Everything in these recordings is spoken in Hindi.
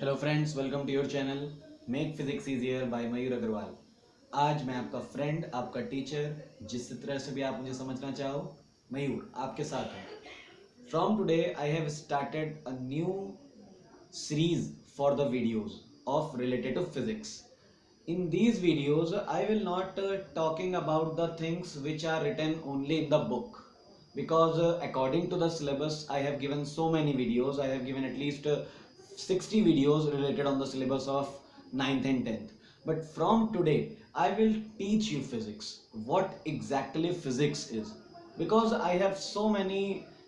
Hello friends, welcome to your channel make physics easier by Mayur Agarwal. आज मैं आपका फ्रेंड, आपका टीचर, जिस तरह से भी आप मुझे समझना चाहो, मयूर आपके साथ हूँ। From today I have started a new series for the videos of related to physics. In these videos I will not talking about the things which are written only in the book, because according to the syllabus I have given so many videos. I have given at least 60 videos related on the syllabus of 9th and 10th. But from today I will teach you physics, what exactly physics is, because I have so many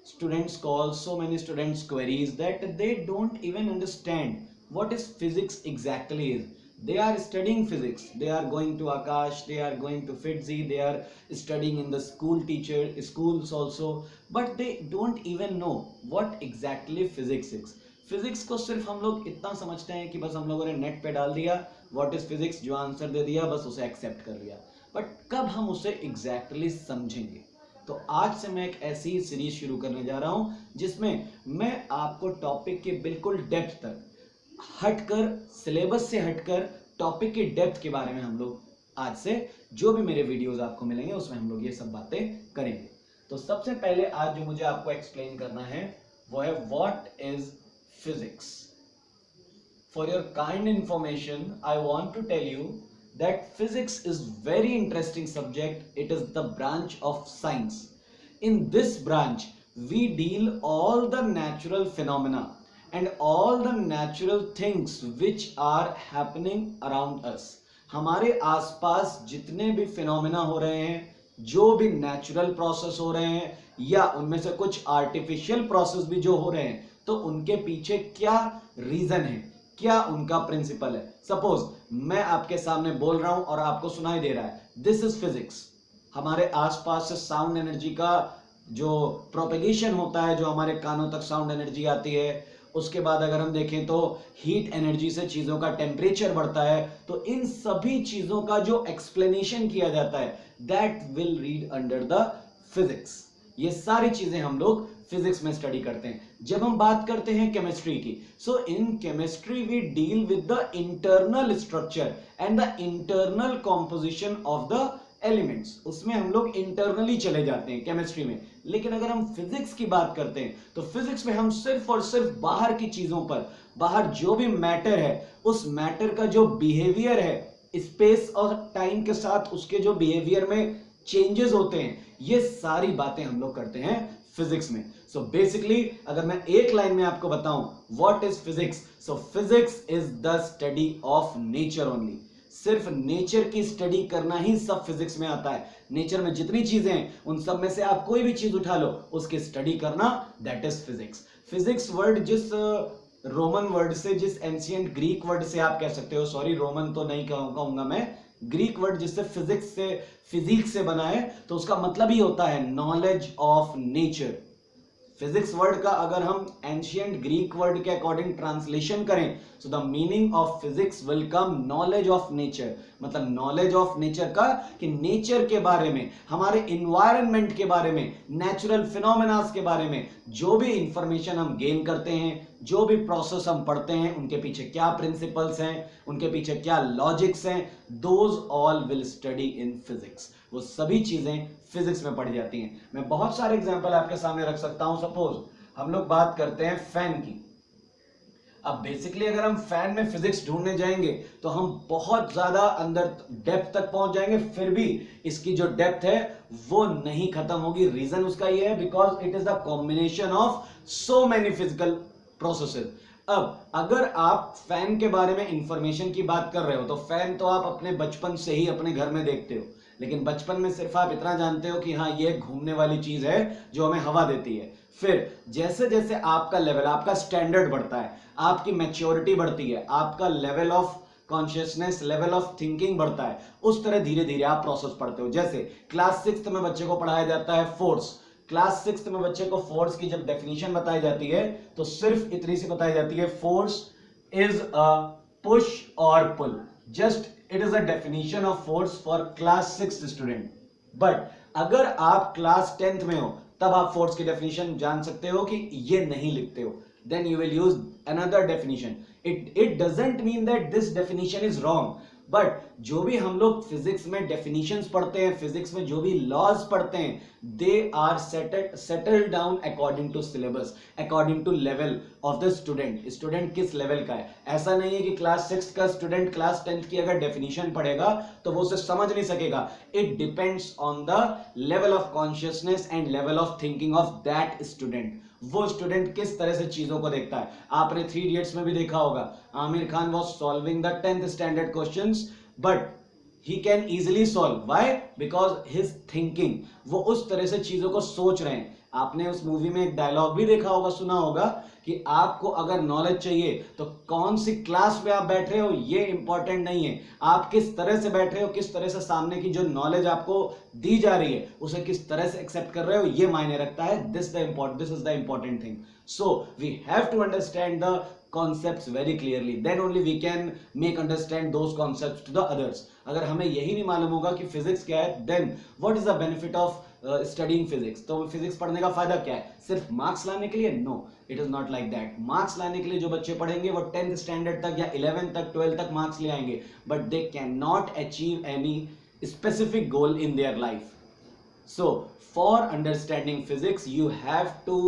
students calls, so many students queries that they don't even understand what is physics exactly is. They are studying physics, they are going to Akash, they are going to Fitzy, they are studying in the schools also, but they don't even know what exactly physics is. Physics को सिर्फ हम लोग इतना समझते हैं कि बस हम लोगों ने नेट पे डाल दिया व्हाट इज फिजिक्स, जो आंसर दे दिया बस उसे एक्सेप्ट कर लिया, बट कब हम उसे एग्जैक्टली समझेंगे? तो आज से मैं एक ऐसी सीरीज शुरू करने जा रहा हूं जिसमें मैं आपको टॉपिक के बिल्कुल डेप्थ तक हटकर, सिलेबस से हटकर टॉपिक की डेप्थ के बारे में हम लोग आज से जो भी मेरे वीडियोस आपको मिलेंगे उसमें हम लोग ये सब बातें करेंगे। तो सबसे पहले आज जो मुझे आपको एक्सप्लेन करना है वो है what is physics. For your kind information, I want to tell you that physics is very interesting subject. It is the branch of science. In this branch, we deal all the natural phenomena and all the natural things which are happening around us. हमारे आसपास जितने भी फिनोमेना हो रहे हैं, जो भी नेचुरल प्रोसेस हो रहे हैं या उनमें से कुछ आर्टिफिशियल प्रोसेस भी जो हो रहे हैं, तो उनके पीछे क्या रीजन है, क्या उनका प्रिंसिपल है। सपोज मैं आपके सामने बोल रहा हूं और आपको सुनाई दे रहा है, दिस इज फिजिक्स। हमारे आसपास से साउंड एनर्जी का जो प्रोपेगेशन होता है, जो हमारे कानों तक साउंड एनर्जी आती है, उसके बाद अगर हम देखें तो हीट एनर्जी से चीजों का टेम्परेचर बढ़ता है, तो इन सभी चीजों का जो एक्सप्लेनेशन किया जाता है that will read under the physics. ये सारी चीजें हम लोग फिजिक्स में स्टडी करते हैं। जब हम बात करते हैं केमिस्ट्री की, so in chemistry we deal with the internal structure and the internal composition of the elements. उसमें हम लोग इंटरनली चले जाते हैं केमिस्ट्री में। लेकिन अगर हम फिजिक्स की बात करते हैं तो फिजिक्स में हम सिर्फ और सिर्फ बाहर की चीजों पर, बाहर जो भी मैटर है उस मैटर का जो बिहेवियर है, स्पेस और टाइम के साथ उसके जो बिहेवियर में चेंजेस होते हैं, ये सारी बातें हम लोग करते हैं फिजिक्स में। सो बेसिकली अगर मैं एक लाइन में आपको बताऊं what is physics, so physics is the study of nature only. सिर्फ नेचर की स्टडी करना ही सब फिजिक्स में आता है। नेचर में जितनी चीजें हैं उन सब में से आप कोई भी चीज उठा लो, उसकी स्टडी करना, that is physics. Physics word जिस रोमन वर्ड से, जिस एंशिएंट ग्रीक वर्ड से आप कह सकते हो, सॉरी रोमन तो नहीं कहूंगा मैं, ग्रीक वर्ड जिससे फिजिक्स से बना है, तो उसका मतलब ही होता है knowledge of nature. Physics word का अगर हम एंशिएंट ग्रीक वर्ड के अकॉर्डिंग ट्रांसलेशन करें, so the meaning of physics will come knowledge of nature. मतलब नॉलेज ऑफ नेचर का, कि नेचर के बारे में, हमारे इन्वायरमेंट के बारे में, नेचुरल फिनोमेनास के बारे में जो भी इंफॉर्मेशन हम गेन करते हैं, जो भी प्रोसेस हम पढ़ते हैं, उनके पीछे क्या प्रिंसिपल्स हैं, उनके पीछे क्या लॉजिक्स हैं, those all will study in physics. वो सभी चीजें फिजिक्स में पढ़ी जाती हैं। मैं बहुत सारे एग्जांपल आपके सामने रख सकता हूं। सपोज हम लोग बात करते हैं फैन की। अब बेसिकली अगर हम फैन में फिजिक्स ढूंढने जाएंगे तो हम बहुत ज्यादा अंदर डेप्थ तक पहुंच जाएंगे, फिर भी इसकी जो डेप्थ है वो नहीं खत्म होगी। रीजन उसका ये है because it is the combination of so many physical processes. अब अगर आप फैन के बारे में इंफॉर्मेशन की बात कर रहे हो, तो फैन तो आप अपने बचपन से ही अपने घर में देखते हो, लेकिन बचपन में सिर्फ आप इतना जानते हो कि हाँ ये घूमने वाली चीज है जो हमें हवा देती है। फिर जैसे जैसे आपका लेवल, आपका स्टैंडर्ड बढ़ता है, आपकी मैच्योरिटी बढ़ती है, आपका level of consciousness, level of thinking बढ़ता है, उस तरह धीरे धीरे आप प्रोसेस पढ़ते हो। जैसे क्लास 6 में बच्चे को पढ़ाया जाता है फोर्स। क्लास 6 में बच्चे को फोर्स की जब डेफिनेशन बताई जाती है तो सिर्फ इतनी सी बताई जाती है, force is a push or pull. Just it is a definition of force for class 6 student. But अगर आप क्लास 10th में हो तब आप फोर्स की डेफिनेशन जान सकते हो कि ये नहीं लिखते हो, then you will use another definition. It doesn't mean that this definition is wrong, but जो भी हम लोग फिजिक्स में डेफिनेशंस पढ़ते हैं, फिजिक्स में जो भी लॉज पढ़ते हैं, they are settled down according to syllabus, according to level of the student. Student किस लेवल का है. ऐसा नहीं है कि क्लास 6 का स्टूडेंट क्लास 10 की अगर डेफिनेशन पढ़ेगा तो वो उसे समझ नहीं सकेगा. It depends on the level of consciousness and level of thinking of that student. वो स्टूडेंट किस तरह से चीजों को देखता है. आपने 3 इडियट्स में भी देखा होगा, Aamir Khan was solving the 10th standard questions, but he can easily solve. Why? Because his thinking, वो उस तरह से चीजों को सोच रहे हैं. आपने उस मूवी में एक डायलॉग भी देखा होगा, सुना होगा कि आपको अगर नॉलेज चाहिए तो कौन सी क्लास पे आप बैठ रहे हो ये इंपॉर्टेंट नहीं है, आप किस तरह से बैठ रहे हो, किस तरह से सामने की जो नॉलेज आपको दी जा रही है उसे किस तरह से एक्सेप्ट कर रहे हो, ये मायने रखता है. This is the important thing. So we have to understand the concepts very clearly, then only we can make understand those concepts to the others. अगर हमें यही नहीं मालूम होगा कि फिजिक्स क्या है, then what is the benefit of studying physics? तो फिजिक्स पढ़ने का फायदा क्या है, सिर्फ मार्क्स लाने के लिए? No, it is not like that. Marks लाने के लिए जो बच्चे पढ़ेंगे वो 10th स्टैंडर्ड तक या 11th तक 12th तक मार्क्स ले आएंगे, but they can not achieve any specific goal in their life. So for understanding physics you have to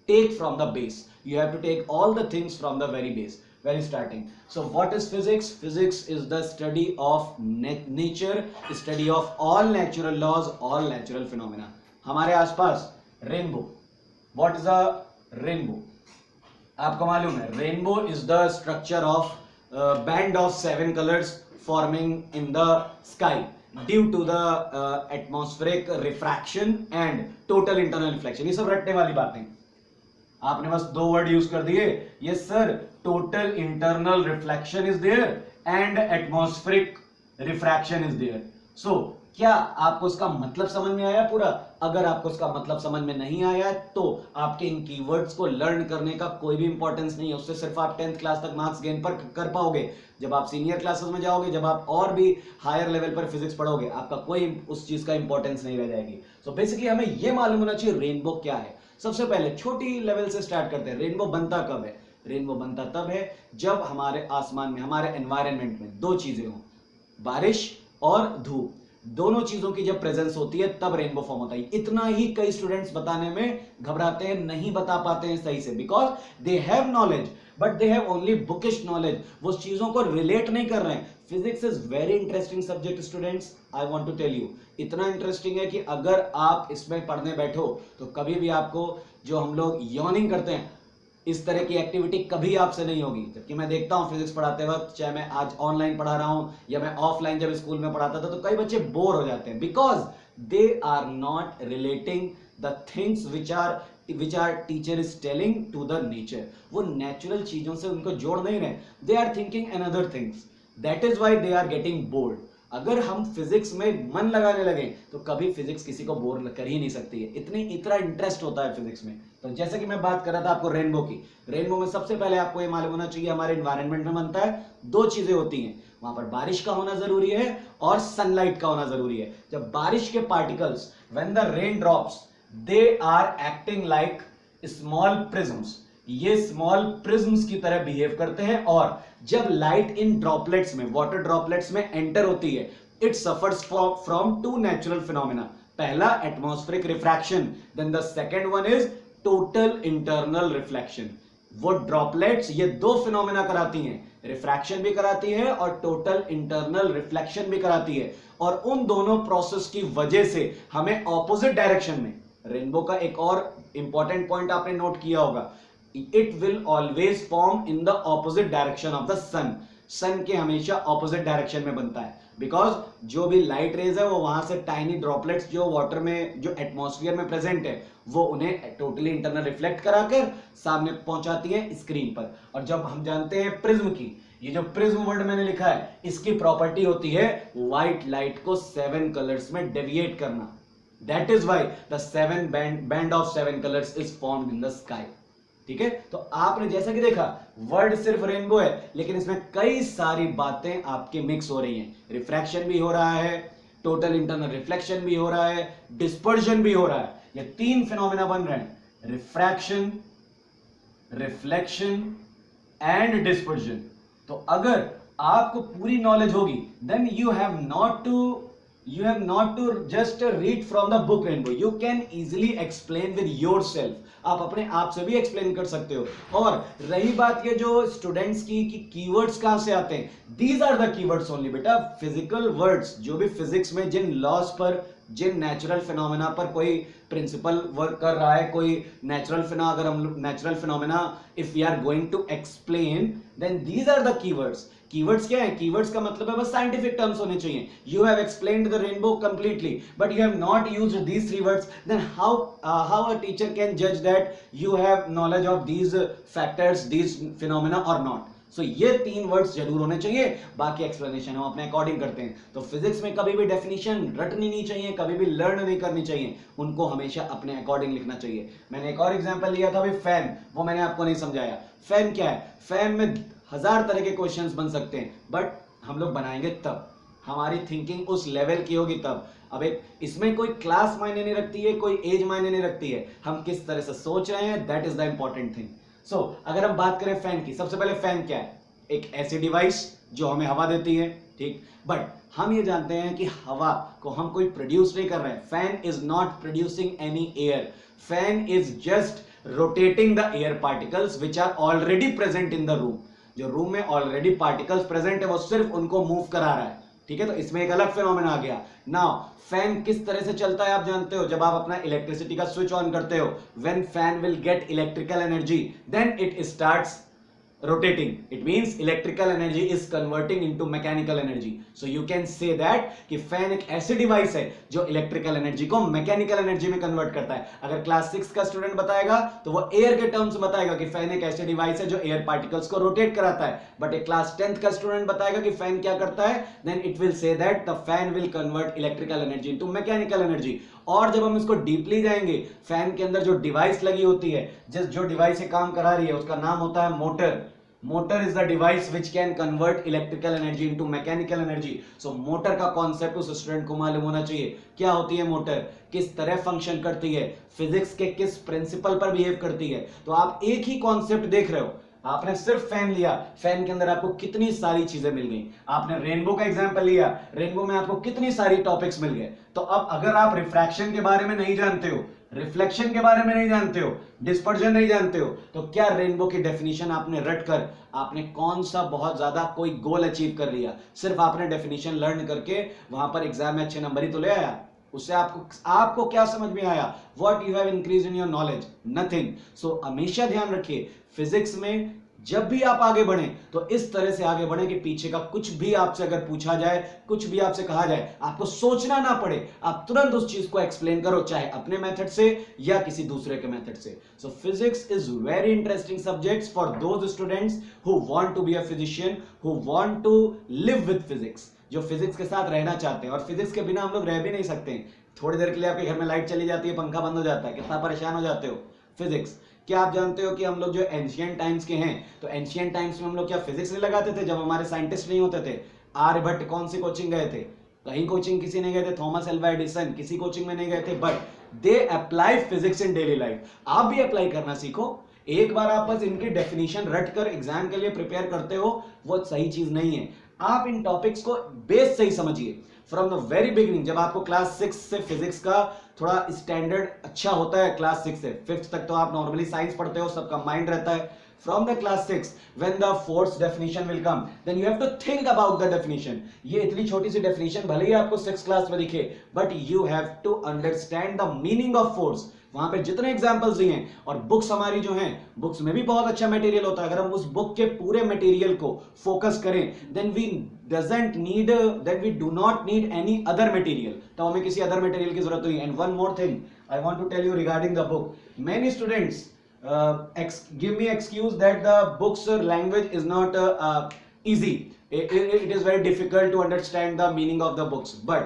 take from the base, you have to take all the things from the very base, very starting. So what is physics? Physics is the study of nature, study of all natural laws, all natural phenomena. हमारे आसपास rainbow. What is a rainbow? आपको मालूम है rainbow is the structure of band of 7 colors forming in the sky due to the atmospheric refraction and total internal reflection. ये सब रटने वाली बातें, आपने बस 2 वर्ड यूज कर दिए. Yes sir, total internal reflection is there and atmospheric refraction is there. So क्या आपको इसका मतलब समझ में आया पूरा? अगर आपको इसका मतलब समझ में नहीं आया तो आपके इन कीवर्ड्स को लर्न करने का कोई भी इंपॉर्टेंस नहीं है. उससे सिर्फ आप 10th क्लास तक मार्क्स गेन पर कर पाओगे. जब आप सीनियर क्लासेस में जाओगे, जब आप और भी हायर लेवल पर फिजिक्स पढ़ोगे, आपका कोई उस चीज का इंपॉर्टेंस नहीं रह जाएगी. सो बेसिकली हमें यह मालूम होना चाहिए रेनबो क्या है. सबसे पहले छोटी लेवल से स्टार्ट करते हैं. रेनबो बनता कब है? रेनबो बनता तब है जब हमारे आसमान में, हमारे एनवायरनमेंट में 2 चीजें हों, बारिश और धूप. दोनों चीजों की जब प्रेजेंस होती है तब रेनबो फॉर्म होता है. इतना ही कई स्टूडेंट्स बताने में घबराते हैं, नहीं बता पाते हैं सही से, because they have knowledge but they have only bookish knowledge. वो चीजों को रिलेट नहीं कर रहे हैं. Physics is very interesting subject students, I want to tell you. इतना इंटरेस्टिंग है कि अगर आप इसमें पढ़ने बैठो तो कभी भी आपको, जो हम लोग यॉर्निंग करते हैं, इस तरह की एक्टिविटी कभी आपसे नहीं होगी. जबकि मैं देखता हूं फिजिक्स पढ़ाते वक्त, चाहे मैं आज ऑनलाइन पढ़ा रहा हूं या मैं ऑफलाइन जब स्कूल में पढ़ाता था, तो कई बच्चे बोर हो जाते हैं because they are not relating the things which our teacher is telling to the nature. वो नेचुरल चीजों से उनको जोड़ नहीं रहे. They are thinking another things. That is why they are getting bored. अगर हम फिजिक्स में मन लगाने लगे तो कभी फिजिक्स किसी को बोर कर ही नहीं सकती है. इतना इंटरेस्ट होता है फिजिक्स में. तो जैसे कि मैं बात कर रहा था आपको रेनबो की. रेनबो में सबसे पहले आपको ये मालूम होना चाहिए हमारे एनवायरनमेंट में बनता है. 2 चीजें होती हैं, वहां पर बारिश का होना जरूरी है और सनलाइट का होना जरूरी है. जब बारिश के particles, when the rain drops, they are acting like small prisms. ये स्मॉल प्रिज्म्स की तरह बिहेव करते हैं, और जब लाइट इन ड्रॉपलेट्स में, वाटर ड्रॉपलेट्स में एंटर होती है, it suffers from 2 natural phenomena. पहला atmospheric refraction, then the second one is total internal reflection. वो ड्रॉपलेट्स ये 2 फिनोमेना कराती हैं, रिफ्रैक्शन भी कराती है और टोटल इंटरनल रिफ्लेक्शन भी कराती है. और उन दोनों प्रोसेस की वजह से हमें ऑपोजिट डायरेक्शन में, रेनबो का एक और इंपॉर्टेंट पॉइंट आपने नोट किया होगा, it will always form in the opposite direction of the sun. Sun के हमेशा ऑपोजिट डायरेक्शन में बनता है, बिकॉज जो भी लाइट रेज है वो वहां से टाइनी ड्रॉपलेट्स जो वाटर में, जो एटमॉस्फेयर में प्रेजेंट है, वो उन्हें टोटली इंटरनल रिफ्लेक्ट कराकर सामने पहुंचाती है स्क्रीन पर. और जब हम जानते हैं प्रिज्म की, ये जो प्रिज्म वर्ड मैंने लिखा है, इसकी प्रॉपर्टी होती है व्हाइट लाइट को 7 कलर्स में डेविएट करना. That is why the 7 band of 7 colors is formed in the sky. ठीक है, तो आपने जैसा कि देखा वर्ड सिर्फ रेनबो है, लेकिन इसमें कई सारी बातें आपके मिक्स हो रही हैं. रिफ्रैक्शन भी हो रहा है, टोटल इंटरनल रिफ्लेक्शन भी हो रहा है, डिस्पर्जन भी हो रहा है. ये तीन फिनोमेना बन रहे हैं, रिफ्रैक्शन, रिफ्लेक्शन एंड डिस्पर्जन। तो अगर आपको पूरी नॉलेज होगी, then you have not to just read from the book rainbow, you can easily explain with yourself. आप अपने आप से भी एक्सप्लेन कर सकते हो। और रही बात ये जो स्टूडेंट्स की कि कीवर्ड्स कहां से आते हैं, these are the keywords only बेटा। फिजिकल वर्ड्स जो भी फिजिक्स में जिन लॉज पर, जिन नेचुरल फिनोमेना पर कोई प्रिंसिपल वर्क कर रहा है, कोई नेचुरल फिना, अगर हम लोग natural phenomena if we are going to explain, then these are the keywords. Keywords क्या है? कीवर्ड्स का मतलब है बस साइंटिफिक टर्म्स होने चाहिए। You have explained the rainbow completely but you have not used these three words, then how a teacher can जज that you have knowledge of these factors, these phenomena or not. So ये तीन वर्ड्स जरूर होने चाहिए, बाकी एक्सप्लेनेशन हम अपने अकॉर्डिंग करते हैं। तो फिजिक्स में कभी भी डेफिनेशन रटनी नहीं चाहिए, कभी भी लर्न नहीं करनी चाहिए, उनको हमेशा अपने अकॉर्डिंग लिखना चाहिए। मैंने एक और एग्जांपल लिया था अभी, फैन, वो मैंने आपको नहीं समझाया। फैन क्या है? फैन में हजार तरह के क्वेश्चंस बन सकते हैं, बट हम लोग बनाएंगे तब, हमारी थिंकिंग उस लेवल की होगी तब। अब एक इसमें कोई क्लास मायने नहीं रखती है, कोई एज मायने नहीं रखती है, हम किस तरह से सोच रहे हैं, that is the important thing. So अगर हम बात करें फैन की, सबसे पहले फैन क्या है? एक ऐसी डिवाइस जो हमें हवा देती है, ठीक, बट हम ये जानते हैं कि हवा को हम कोई प्रोड्यूस नहीं कर रहे हैं। Fan is not producing any air, fan is just rotating the air particles which are already present in the room. जो रूम में ऑलरेडी पार्टिकल्स प्रेजेंट है वो सिर्फ उनको मूव करा रहा है, ठीक है। तो इसमें एक अलग फिनोमेना आ गया। नाउ फैन किस तरह से चलता है आप जानते हो? जब आप अपना इलेक्ट्रिसिटी का स्विच ऑन करते हो, when fan will get electrical energy, then it starts rotating. It means electrical energy is converting into mechanical energy. So you can say that कि फैन एक ऐसी डिवाइस है जो इलेक्ट्रिकल एनर्जी को मैकेनिकल एनर्जी में कन्वर्ट करता है। अगर क्लास 6 का स्टूडेंट बताएगा तो वो एयर के टर्म्स बताएगा कि फैन एक ऐसी डिवाइस है जो एयर पार्टिकल्स को रोटेट कराता है। बट एक क्लास 10th का स्टूडेंट बताएगा कि फैन क्या करता है, then it will say that the fan will convert electrical energy into mechanical energy. और जब हम इसको डीपली जाएंगे, फैन के अंदर जो डिवाइस लगी होती है, जो डिवाइस से काम करा रही है, उसका नाम होता है motor. Motor is the device which can convert electrical energy into mechanical energy. So motor का कॉन्सेप्ट उस स्टूडेंट को मालूम होना चाहिए। क्या होती है मोटर, किस तरह फंक्शन करती है, फिजिक्स के किस प्रिंसिपल पर बिहेव करती है। तो आप एक ही कॉन्सेप्ट देख रहे हो, आपने सिर्फ फैन लिया, फैन के अंदर आपको कितनी सारी चीजें मिल गई। आपने रेनबो का एग्जांपल लिया, रेनबो में आपको कितनी सारी टॉपिक्स मिल गए। तो अब अगर आप रिफ्रैक्शन के बारे में नहीं जानते हो, रिफ्लेक्शन के बारे में नहीं जानते हो, डिस्पर्जन नहीं जानते हो, तो क्या रेनबो की डेफिनेशन आपने रट कर आपने कौन सा बहुत ज्यादा कोई गोल अचीव कर लिया? सिर्फ आपने डेफिनेशन लर्न करके वहां पर एग्जाम में अच्छे नंबर ही तो ले आया। उससे आपको क्या समझ में आया? What you have increase in your knowledge? Nothing. So हमेशा ध्यान रखिए, फिजिक्स में जब भी आप आगे बढ़ें तो इस तरह से आगे बढ़ें कि पीछे का कुछ भी आपसे अगर पूछा जाए, कुछ भी आपसे कहा जाए, आपको सोचना ना पड़े, आप तुरंत उस चीज को एक्सप्लेन करो, चाहे अपने मेथड से या किसी दूसरे के मेथड से। So physics is very interesting subjects for those students who want to be a physician, who want to live with physics, जो फिजिक्स के साथ रहना चाहते हैं। और फिजिक्स के बिना हम लोग रह भी नहीं सकते। थोड़ी देर के लिए आपके घर में लाइट चली जाती है, पंखा बंद हो जाता है, कितना परेशान हो जाते हो। फिजिक्स क्या आप जानते हो कि हम लोग जो एंशियंट टाइम्स के हैं, तो एंशियंट टाइम्स में हम लोग क्या फिजिक्स नहीं लगाते थे जब हमारे साइंटिस्ट नहीं होते थे? आर्यभट्ट कौन सी कोचिंग गए थे? कहीं कोचिंग किसी नहीं गए थे। थॉमस एल्वा एडिसन किसी कोचिंग में नहीं गए थे, but they apply physics in daily life. आप भी अप्लाई करना सीखो। एक बार आप बस इनकी डेफिनेशन रट कर एग्जाम के लिए प्रिपेयर करते हो, वो सही चीज नहीं है। आप इन टॉपिक्स को बेस से ही समझिए फ्रॉम द वेरी बिगिनिंग। जब आपको क्लास 6 से फिजिक्स का थोड़ा स्टैंडर्ड अच्छा होता है, क्लास 6 से 5th तक तो आप नॉर्मली साइंस पढ़ते हो, सब कंबाइंड रहता है। From the class 6 when the fourth definition will come, then you have to think about the definition. ये इतनी छोटी सी डेफिनेशन भले ही आपको 6th क्लास में दिखे, but you have to understand the meaning of force. वहां पे जितने एग्जांपल्स दिए हैं, और बुक्स हमारी जो हैं, बुक्स में भी बहुत अच्छा मटेरियल होता है। अगर हम उस बुक के पूरे मटेरियल को फोकस करें, then we do not need any other material. तो हमें किसी अदर मटेरियल की जरूरत नहीं। And one more thing I want to tell you regarding the book, many students give me excuse that the book's language is not easy. It is very difficult to understand the meaning of the books, but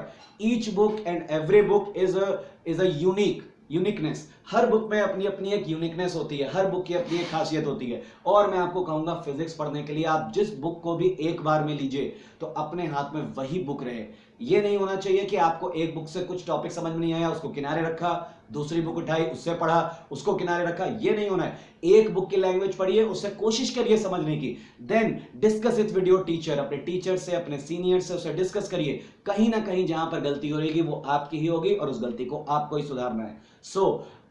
each book and every book is a uniqueness. Her book में अपनी अपनी एक यूनिकनेस होती है, हर बुक की अपनी एक खासियत होती है। और मैं आपको कहूंगा फिजिक्स पढ़ने के लिए आप जिस बुक को भी एक बार में लीजिए तो अपने हाथ में वही बुक रहे, ये नहीं होना चाहिए कि आपको एक बुक से कुछ टॉपिक समझ में नहीं आया, उसको किनारे रखा, दूसरी बुक उठाई, उससे पढ़ा, उसको किनारे रखा। ये नहीं होना है। एक बुक की लैंग्वेज पढ़िए, उससे कोशिश करिए समझने की, then discuss it with your teacher, अपने टीचर से, अपने सीनियर से उसे डिस्कस करिए। कहीं ना कहीं जहां पर गलती हो रही वो आपकी ही होगी और उस गलती को आपको ही सुधारना है। सो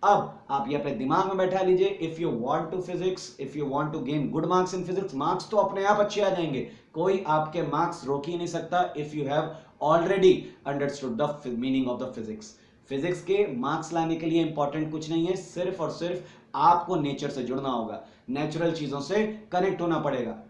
अब आप ये अपने दिमाग में बैठा लीजिए, if you want to physics, if you want to gain good marks in physics, marks तो अपने आप अच्छे आ जाएंगे, कोई आपके मार्क्स रोक ही नहीं सकता, if you have already understood the meaning of the physics. Physics के मार्क्स लाने के लिए इंपॉर्टेंट कुछ नहीं है, सिर्फ और सिर्फ आपको नेचर से जुड़ना होगा, नेचुरल चीजों से कनेक्ट होना पड़ेगा।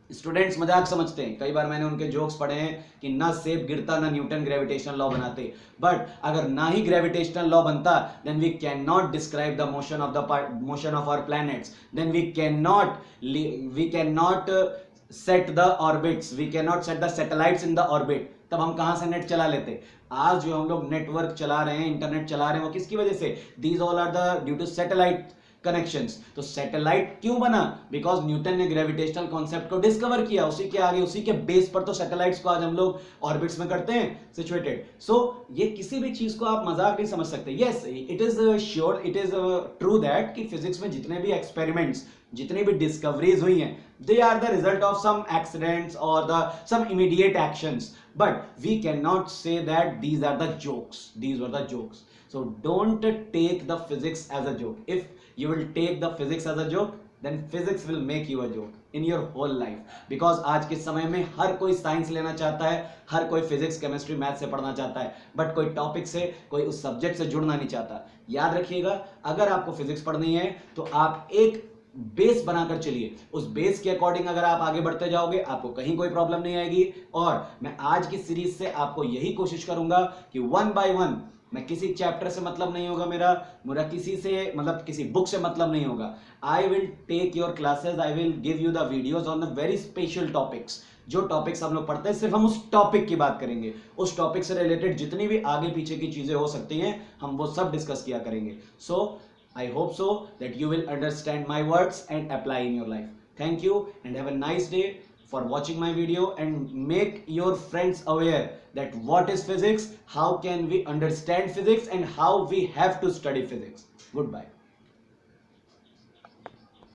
स्टूडेंट्स मजाक समझते हैं, कई बार मैंने उनके जोक्स पढ़े हैं कि ना सेब गिरता ना न्यूटन ग्रेविटेशनल लॉ बनाते, बट अगर ना ही ग्रेविटेशनल लॉ बनता, then we can not describe the motion of our planets, then we can not set the orbits, we can not set the satellites in the orbit. तब हम कहां से नेट चला लेते? आज जो हम लोग नेटवर्क चला रहे हैं, इंटरनेट चला रहे हैं, वो किसकी वजह से? These all are the due to satellite connections. तो सैटेलाइट क्यों बना? बिकॉज न्यूटन ने ग्रेविटेशनल कॉन्सेप्ट को डिस्कवर किया, उसी के आगे, उसी के बेस पर तो सैटेलाइट्स को आज हम लोग ऑर्बिट्स में करते हैं सिचुएटेड। सो ये किसी भी चीज को आप मजाक नहीं समझ सकते। Yes, it is sure, it is true that कि फिजिक्स में जितने भी एक्सपेरिमेंट्स, जितनी भी डिस्कवरीज हुई हैं, they are the result of some accidents or some immediate actions, but we cannot say that these are the jokes, these were the jokes. So don't take the physics as a joke. If you will take the physics as a joke, then physics will make you a joke in your whole life, because आज के समय में हर कोई साइंस लेना चाहता है, हर कोई फिजिक्स, केमिस्ट्री, मैथ से पढ़ना चाहता है, बट कोई टॉपिक से, कोई उस सब्जेक्ट से जुड़ना नहीं चाहता। याद रखिएगा, अगर आपको फिजिक्स पढ़नी है तो आप एक बेस बनाकर चलिए, उस बेस के अकॉर्डिंग अगर आप आगे बढ़ते जाओगे, आपको कहीं कोई प्रॉब्लम नहीं आएगी। और मैं आज की सीरीज से आपको यही कोशिश करूंगा कि वन बाय वन, मैं किसी चैप्टर से मतलब नहीं होगा, मेरा किसी से मतलब किसी बुक से मतलब नहीं होगा। I will take your classes, I will give you the videos on the very special topics. जो टॉपिक्स हम लोग पढ़ते हैं, सिर्फ हम उस टॉपिक की बात करेंगे, उस टॉपिक से रिलेटेड जितनी भी आगे पीछे की चीजें हो सकती हैं, हम वो सब डिस्कस किया करेंगे। सो I hope so that you will understand my words and apply in your life. Thank you and have a nice day for watching my video, and make your friends aware that what is physics, how can we understand physics, and how we have to study physics. Goodbye.